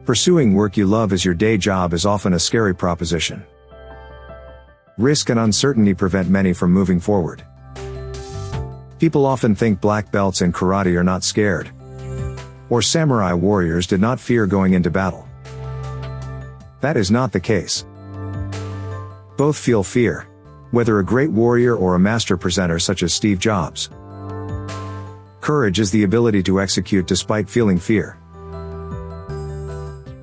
Pursuing work you love as your day job is often a scary proposition. Risk and uncertainty prevent many from moving forward. People often think black belts in karate are not scared, or samurai warriors did not fear going into battle. That is not the case. Both feel fear, whether a great warrior or a master presenter such as Steve Jobs. Courage is the ability to execute despite feeling fear.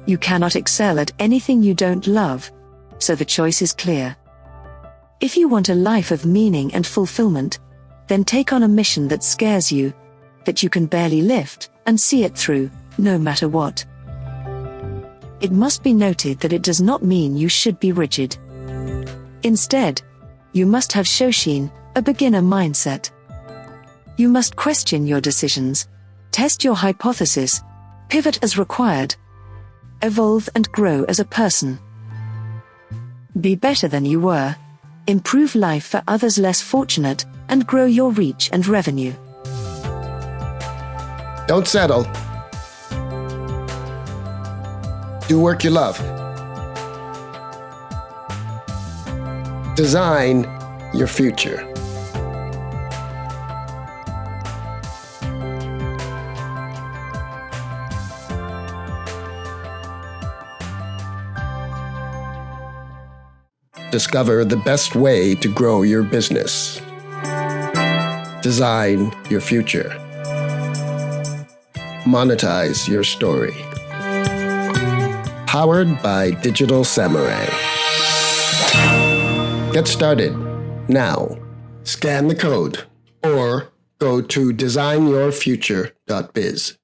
You cannot excel at anything you don't love, so the choice is clear. If you want a life of meaning and fulfillment, then take on a mission that scares you, that you can barely lift, and see it through, no matter what. It must be noted that it does not mean you should be rigid. Instead, you must have Shoshin, a beginner mindset. You must question your decisions, test your hypothesis, pivot as required, evolve and grow as a person. Be better than you were, improve life for others less fortunate, and grow your reach and revenue. Don't settle. Do work you love. Design your future. Discover the best way to grow your business. Design your future. Monetize your story. Powered by Digital Samurai. Get started now. Scan the code or go to designyourfuture.biz.